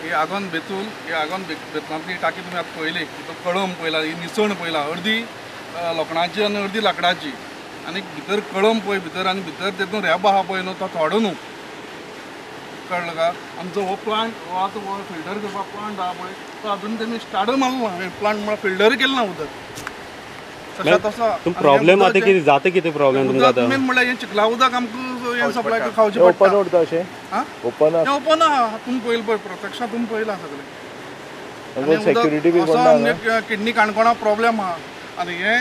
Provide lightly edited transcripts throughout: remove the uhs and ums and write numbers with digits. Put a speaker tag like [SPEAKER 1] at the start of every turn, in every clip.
[SPEAKER 1] ही आगोंद बेतूल ही आगोंद बेतलांतली टाकी तुमी आतां पळयली तो कळम पळयला ही निसण पळयला अर्दी लोखणाची आनी अर्दी लाकडाची आनी भितर कळम पळय भितर आनी भितर तेतून रॅब आहा पळय न्हू तो थोडो न्हू कळ्ळें का आमचो हो प्लांट हो आतां हो फिल्टर करपाक प्लांट आहा पळय तो अजून तेमी स्टार्ट मारलो ना प्लांट म्हळ्यार फिल्टर केलें ना उदक
[SPEAKER 2] प्रॉब्लेम आता कितें जाता कितें प्रॉब्लेम तुमकां आतां
[SPEAKER 1] मेन म्हळ्यार हें चिखला उदक आमकां हें सप्लाय खावचें पडटा
[SPEAKER 3] ओपन उरता अशें ओपन
[SPEAKER 1] ओपन आहा तुमी पळयलें पळय प्रत्यक्षात तुमी पळयलां सगळें
[SPEAKER 3] सेक्युरिटी बी
[SPEAKER 1] असो किडनी काणकोणा प्रॉब्लेम आहा आनी हे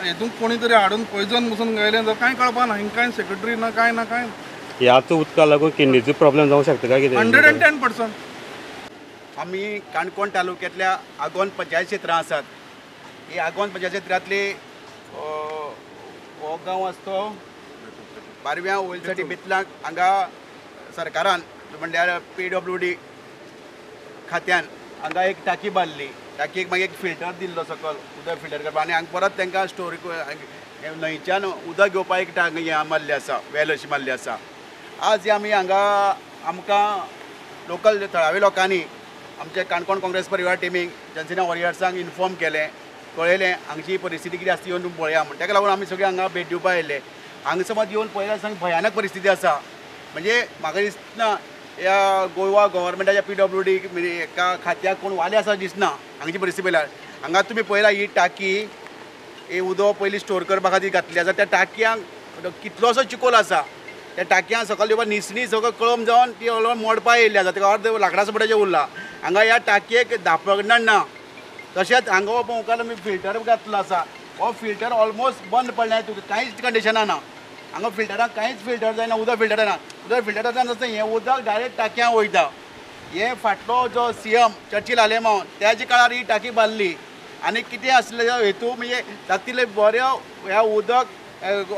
[SPEAKER 1] हितूंक कोणी तरी हाडून पॉयझन बसून गायलें जाल्यार कांय कळपाना हिंग कांय सेक्रेटरी ना कांय ना कांय
[SPEAKER 2] ह्याच उदका लागून किडनीचो प्रॉब्लेम जावंक शकता काय कितें
[SPEAKER 1] 110%.
[SPEAKER 4] आमी काणकोण तालुक्यांतल्या आगोंद पंचायत क्षेत्रां आसात. ही आगोंद पंचायत क्षेत्रांतली हो गांव आसा तो बारव्या वयलसाठी बेतलाक हांगा सरकारान म्हणल्यार PWD खात्यान हांगा एक टाकी बांदली. टाकीक मागीर एक फिल्टर दिल्लो सकयल उदक फिल्टर करपाक आनी हांगा परत तांकां स्टोर न्हंयच्यान उदक घेवपाक एक टाकी मारली आसा वेल अशी मारली आसा. आज आमी हांगा आमकां लोकल थळाव्या लोकांनी आमचे काणकोण काँग्रेस परिवार टिमीक जनसेना वॉरियर्सांक इन्फॉर्म केलें कळयलें हांगची परिस्थिती कितें आसा येवन पळया म्हण ताका लागून आमी सगळे हांगा भेट दिवपाक येयले. हांगा समज येवन पळयल्यार सांग भयानक परिस्थिती आसा. म्हणजे म्हाका दिसना ह्या गोवा गव्हर्मेंटाच्या PWD एका खात्याक कोण वाले आसा दिसना हांगची परिस्थिती पळयल्यार. हांगा तुमी पळयला ही टाकी ही उदक पयलीं स्टोर करपा खातीर घातली आसा. त्या टाकयांक कितलोसो चिकोल आसा. त्या टाकयांक सकयल येवपा निसणी सगळं कळम जावन ती हळूहळू मोडपा येयल्ली आसा. ताका अर्द लाकडां सुपाऱ्याचें उरलां. हांगा ह्या टाकयेक धापगण ना. तशेंच हांगा हो पळोवंक आमी फिल्टर घातलो आसा. हो फिल्टर ऑलमोस्ट बंद पडलें तुका कांयच कंडिशनां ना. हांगा फिल्टराक कांयच फिल्टर जायना उदक फिल्टर जायना. उदक फिल्टर जायना हें उदक डायरेक्ट टाकयांक वयता. हे फाटलो जो CM चर्चिल आलेमांव त्याच्या काळार ही टाकी बांदली आनी कितें आसलें हेतू म्हणजे तातूंतले बऱ्यो ह्या उदक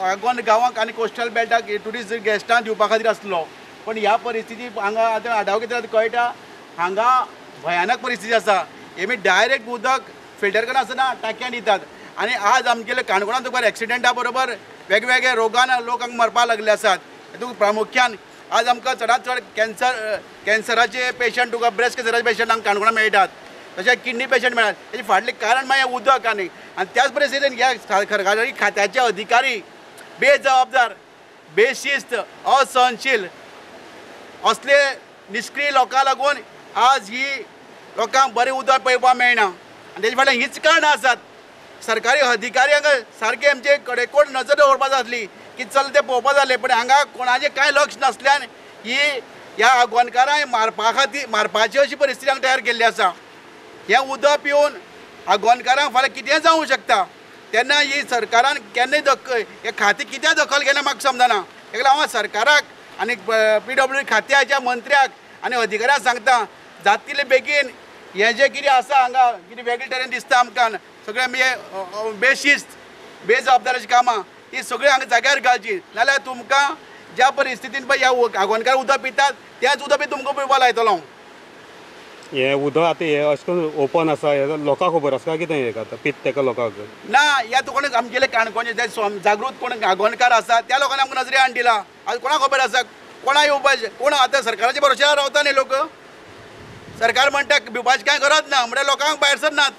[SPEAKER 4] आगोंद गांवांक आनी कोस्टल बेल्टाक ट्युरिस्ट गेस्टांक दिवपा खातीर आसलो. पण ह्या परिस्थिती हांगा आतां आढाव घेतल्यार कळटा हांगा भयानक परिस्थिती आसा. हेमी डायरेक्ट उदक फिल्टर करनासतना टाकयांत दितात आनी आज आमगेले काणकोणांत तुका एक्सिडेंटा बरोबर वेगवेगळ्या रोगान लोक हांगा मरपाक लागले आसात. हेतूंत प्रामुख्यान आज आमकां चडांत चड कॅन्सराचे पेशंट तुका ब्रेस्ट कॅन्सराचे पेशंट हांगा काणकोणां मेळटात. तशें किडनी पेशंट मेळटात. हेजें फाटलें कारण म्हळ्यार उदक आनी त्याच परिस्थितीन ह्या सरकारी खात्याचे अधिकारी बेजबाबदार बेशिस्त असहनशील असले निष्क्रीय लोकांक लागून आज ही लोकांक बरें उदक पळोवपाक मेळना आनी तेजे फाटल्यान हीच कारणां आसात. सरकारी अधिकाऱ्यांक सारके आमचे कडेकोड नजर दवरपाक जाय आसली की चल ते पळोवपाक जालें. पण हांगा कोणाचें कांय लक्ष नासल्यान ही ह्या आगोंदकारांक मारपाची अशी परिस्थिती हांगा तयार केल्ली आसा. हें उदक पिवन आगोंदकारांक फाल्यां कितें जावंक शकता. तेन्ना ही सरकारान केन्नाय हे खातें कित्याक दखल घेना म्हाका समजना. ताका लागून हांव सरकाराक आनी PWD खात्याच्या मंत्र्याक आनी अधिकाऱ्यांक सांगता जातले बेगीन हें जें कितें आसा हांगा कितें वेगळे तरेन दिसता आमकां सगळें म्हणजे बेशिस्त बेजबाबदाराची कामां ही सगळीं हांगा जाग्यार घालची. नाल्यार तुमकां ज्या परिस्थितीन पळय ह्या आगोंदकार उदक पितात तेंच उदक बी तुमकां पिवपाक लायतलो.
[SPEAKER 2] हें उदक आतां हें अशें करून ओपन आसा हें लोकांक खबर आसा काय कितें हें आतां पीत तेका लोकांक
[SPEAKER 4] ना. ह्या कोण आमगेले काणकोणचे जे जागृत कोण आगोंदकार आसा त्या लोकांनी आमकां नजरे हाड दिला. आज कोणाक खबर आसा कोणा येवपाचें कोण आतां सरकाराच्या भरोश्यार रावता न्ही लोक. सरकार म्हणटा पिवपाची कांय गरज ना म्हणजे लोकांक भायर सरनात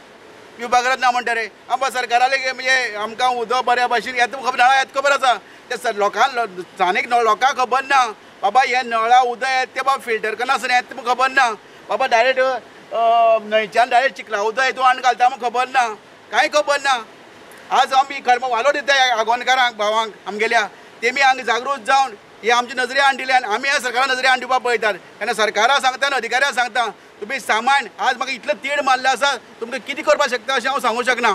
[SPEAKER 4] पिवपाक गरज ना म्हणटा रे. आमकां सरकाराले म्हणजे आमकां उदक बऱ्या भाशेन हें तुमकां खबर नळा येत खबर आसा. ते लोकांक स्थानीक लोकांक खबर ना बाबा हें नळा उदक येता तें बाबा फिल्टर करनासतना येता तुमकां खबर ना. बाबा डायरेक्ट न्हंयच्यान डायरेक्ट चिखला उदक हितून आनी घालता म्हाका खबर ना कांय खबर ना. आज आमी खरें वालो दिता आगोंदकारांक भावांक आमगेल्या तेमी हांगा जागृत जावन हे आमचे नजरे हाड दिले आनी आमी ह्या सरकाराक नजरे हाड दिवपाक पळयतात. तेन्ना सरकाराक सांगता आनी अधिकाऱ्यांक सांगता तुमी सामान आज म्हाका इतलो तीड मारले आसा तुमकां कितें करपाक शकता अशें हांव सांगूंक शकना.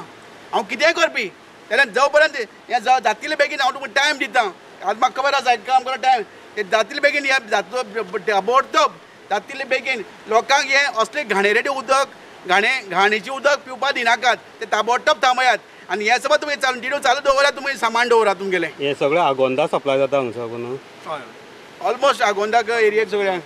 [SPEAKER 4] हांव कितेंय करपी जाल्यार जो पर्यंत हें जातले बेगीन हांव तुमकां टायम दिता. आज म्हाका खबर आसा काम करप टायम ते जातले बेगीन हें ताबडतोब जातले बेगीन लोकांक हें असलें घाणेरडें उदक घाणीचें उदक पिवपाक दिनाकात. ते ताबडतोब थांबयात आनी हें समज तुमी कंटिन्यू चालू दवरात तुमी सामान दवरात तुमगेलें.
[SPEAKER 2] हें सगळें आगोंदा सप्लाय जाता हांगा साकून
[SPEAKER 4] ऑलमोस्ट आगोंदाक एरियेक सगळ्यांक